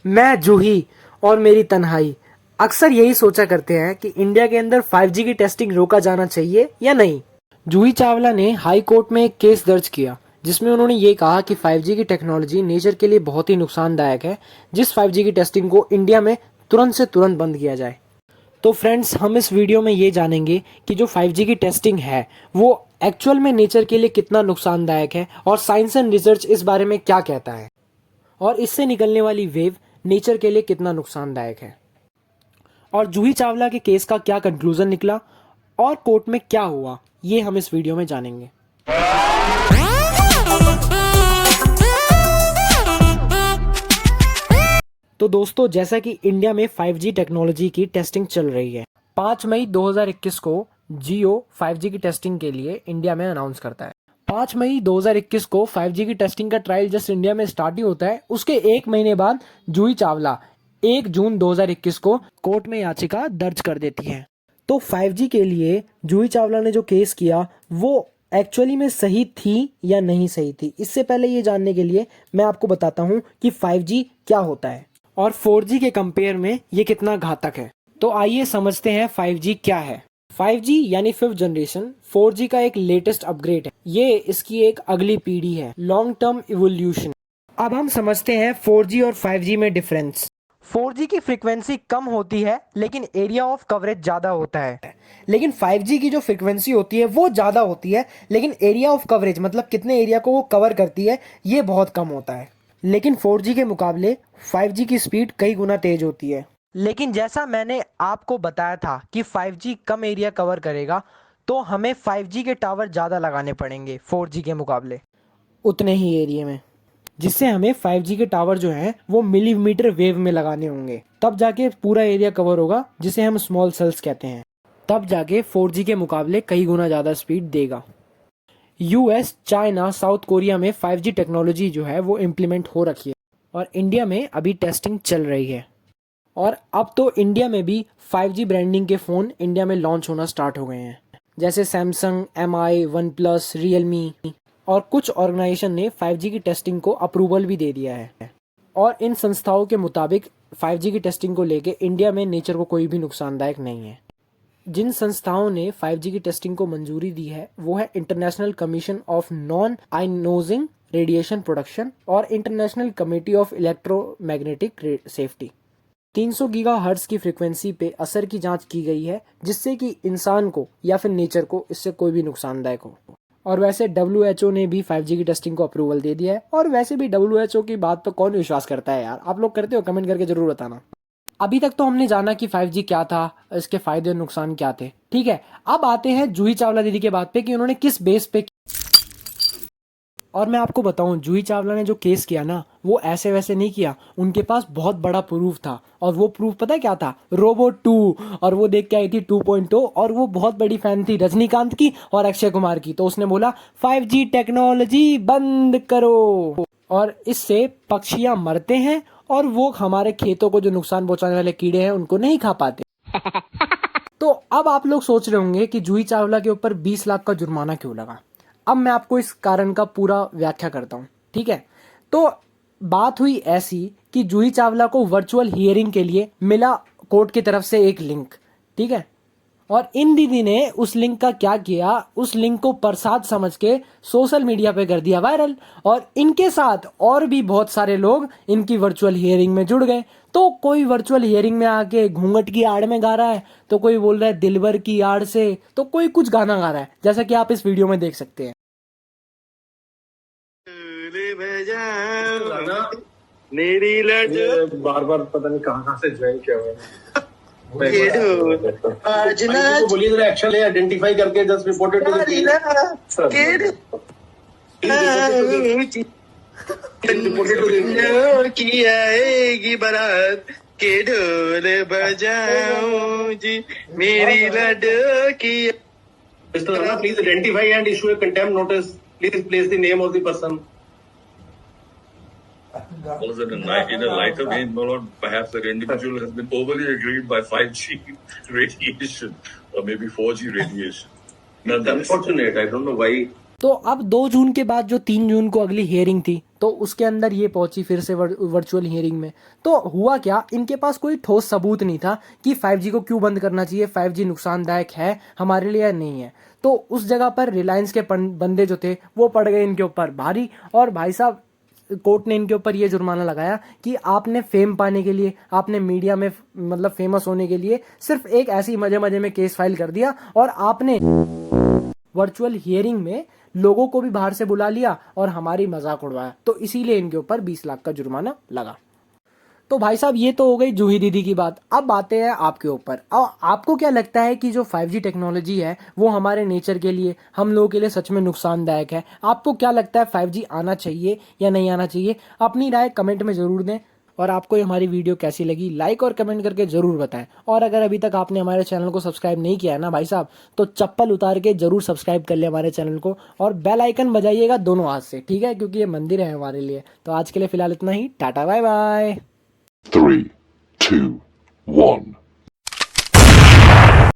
मैं जूही और मेरी तन्हाई अक्सर यही सोचा करते हैं कि इंडिया के अंदर 5G की टेस्टिंग रोका जाना चाहिए या नहीं। जूही चावला ने हाई कोर्ट में एक केस दर्ज किया जिसमें उन्होंने ये कहा कि 5G की टेक्नोलॉजी नेचर के लिए बहुत ही नुकसानदायक है, जिस 5G की टेस्टिंग को इंडिया में तुरंत से तुरंत बंद किया जाए। तो फ्रेंड्स, हम इस वीडियो में ये जानेंगे कि जो 5G की टेस्टिंग है वो एक्चुअल में नेचर के लिए कितना नुकसानदायक है और साइंस एंड रिसर्च इस बारे में क्या कहता है, और इससे निकलने वाली वेव नेचर के लिए कितना नुकसानदायक है, और जूही चावला के केस का क्या कंक्लूजन निकला और कोर्ट में क्या हुआ, ये हम इस वीडियो में जानेंगे। तो दोस्तों, जैसा कि इंडिया में 5G टेक्नोलॉजी की टेस्टिंग चल रही है, 5 मई 2021 को जियो 5G की टेस्टिंग के लिए इंडिया में अनाउंस करता है। 5 मई 2021 को 5G की टेस्टिंग का ट्रायल जस्ट इंडिया में स्टार्ट ही होता है। उसके एक महीने बाद जूही चावला 1 जून 2021 को कोर्ट में याचिका दर्ज कर देती है। तो 5G के लिए जूही चावला ने जो केस किया वो एक्चुअली में सही थी या नहीं सही थी, इससे पहले ये जानने के लिए मैं आपको बताता हूँ कि 5G क्या होता है और 4G के कंपेयर में ये कितना घातक है। तो आइए समझते हैं 5G क्या है। 5G यानी 5th जनरेशन 4G का एक लेटेस्ट अपग्रेड है। ये इसकी एक अगली पीढ़ी है, लॉन्ग टर्म इवोल्यूशन। अब हम समझते हैं 4G और 5G में डिफरेंस। 4G की फ्रीक्वेंसी कम होती है लेकिन एरिया ऑफ कवरेज ज़्यादा होता है, लेकिन 5G की जो फ्रीक्वेंसी होती है वो ज़्यादा होती है लेकिन एरिया ऑफ कवरेज मतलब कितने एरिया को वो कवर करती है ये बहुत कम होता है। लेकिन 4G के मुकाबले 5G की स्पीड कई गुना तेज होती है। लेकिन जैसा मैंने आपको बताया था कि 5G कम एरिया कवर करेगा, तो हमें 5G के टावर ज़्यादा लगाने पड़ेंगे 4G के मुकाबले उतने ही एरिया में, जिससे हमें 5G के टावर जो हैं वो मिलीमीटर वेव में लगाने होंगे, तब जाके पूरा एरिया कवर होगा, जिसे हम स्मॉल सेल्स कहते हैं। तब जाके 4G के मुकाबले कई गुना ज़्यादा स्पीड देगा। यूएस, चाइना, साउथ कोरिया में 5G टेक्नोलॉजी जो है वो इम्प्लीमेंट हो रखी है और इंडिया में अभी टेस्टिंग चल रही है। और अब तो इंडिया में भी 5G ब्रांडिंग के फ़ोन इंडिया में लॉन्च होना स्टार्ट हो गए हैं, जैसे Samsung, MI, one plus, Realme, और कुछ ऑर्गेनाइजेशन ने 5G की टेस्टिंग को अप्रूवल भी दे दिया है। और इन संस्थाओं के मुताबिक 5G की टेस्टिंग को लेके इंडिया में नेचर को कोई भी नुकसानदायक नहीं है। जिन संस्थाओं ने 5G की टेस्टिंग को मंजूरी दी है वो है international commission of non ionising radiation production और international committee of electromagnetic safety. 300 gigahertz की फ्रीक्वेंसी पे असर की जांच की गई है, जिससे कि इंसान को या फिर नेचर को इससे कोई भी नुकसानदायक हो। और वैसे WHO ने भी 5G की टेस्टिंग को अप्रूवल दे दिया है। और वैसे भी WHO की बात पर कौन विश्वास करता है यार, आप लोग करते हो? कमेंट करके जरूर बताना। अभी तक तो हमने जाना कि 5G क्या था, इसके फायदे और नुकसान क्या थे, ठीक है। अब आते हैं जूही चावला दीदी के बात पे कि उन्होंने किस बेस पे। और मैं आपको बताऊं, जूही चावला ने जो केस किया ना वो ऐसे वैसे नहीं किया, उनके पास बहुत बड़ा प्रूफ था। और वो प्रूफ पता है क्या था? रोबोट 2। और वो देख के आई थी 2.0 और वो बहुत बड़ी फैन थी रजनीकांत की और अक्षय कुमार की, तो उसने बोला 5G टेक्नोलॉजी बंद करो। और इससे पक्षियां मरते हैं और वो हमारे खेतों को जो नुकसान पहुंचाने वाले कीड़े हैं उनको नहीं खा पाते। तो अब आप लोग सोच रहे होंगे कि जूही चावला के ऊपर 20 लाख का जुर्माना क्यों लगा। अब मैं आपको इस कारण का पूरा व्याख्या करता हूँ, ठीक है। तो बात हुई ऐसी कि जूही चावला को वर्चुअल हियरिंग के लिए मिला कोर्ट की तरफ से एक लिंक, ठीक है। और इन दीदी ने उस लिंक का क्या किया, उस लिंक को प्रसाद समझ के सोशल मीडिया पे कर दिया वायरल, और इनके साथ और भी बहुत सारे लोग इनकी वर्चुअल हियरिंग में जुड़ गए। तो कोई वर्चुअल हियरिंग में आके घूंघट की आड़ में गा रहा है, तो कोई बोल रहा है दिलबर की आड़ से, तो कोई कुछ गाना गा रहा है, जैसा कि आप इस वीडियो में देख सकते हैं। मेरी लड़ बार बार पता नहीं कहाँ से ज्वाइन किया हुआ है। आज ना बोलिए जरा, एक्शन ले, आइडेंटिफाई करके जस्ट रिपोर्टेड टू की आएगी बारात के ढोल बजाऊं जी मेरी लड़की। Please identify and issue a contempt notice. Please place the name of the person. Was it in a lighter vein, my lord? Perhaps that individual has been overly aggrieved by 5G radiation or maybe 4G radiation. It's unfortunate. I don't know why तो अब 2 जून के बाद जो 3 जून को अगली hearing थी तो उसके अंदर ये पहुंची फिर से वर्चुअल हियरिंग में। तो हुआ क्या, इनके पास कोई ठोस सबूत नहीं था कि 5G को क्यों बंद करना चाहिए, 5G नुकसानदायक है हमारे लिए या नहीं है। तो उस जगह पर रिलायंस के बंदे जो थे वो पड़ गए इनके ऊपर भारी, और भाई साहब कोर्ट ने इनके ऊपर ये जुर्माना लगाया कि आपने फेम पाने के लिए, आपने मीडिया में मतलब फेमस होने के लिए सिर्फ एक ऐसी मजे मजे में केस फाइल कर दिया, और आपने वर्चुअल हियरिंग में लोगों को भी बाहर से बुला लिया और हमारी मजाक उड़वाया। तो इसीलिए इनके ऊपर 20 लाख का जुर्माना लगा। तो भाई साहब ये तो हो गई जूही दीदी की बात। अब आते हैं आपके ऊपर। अब आपको क्या लगता है कि जो 5G टेक्नोलॉजी है वो हमारे नेचर के लिए, हम लोगों के लिए सच में नुकसानदायक है? आपको क्या लगता है 5G आना चाहिए या नहीं आना चाहिए? अपनी राय कमेंट में ज़रूर दें। और आपको ये हमारी वीडियो कैसी लगी लाइक और कमेंट करके ज़रूर बताएं। और अगर अभी तक आपने हमारे चैनल को सब्सक्राइब नहीं किया है ना भाई साहब, तो चप्पल उतार के ज़रूर सब्सक्राइब कर ले हमारे चैनल को, और बेल आइकन बजाइएगा दोनों हाथ से, ठीक है? क्योंकि ये मंदिर है हमारे लिए। तो आज के लिए फ़िलहाल इतना ही। Tata bye bye. 3, 2, 1.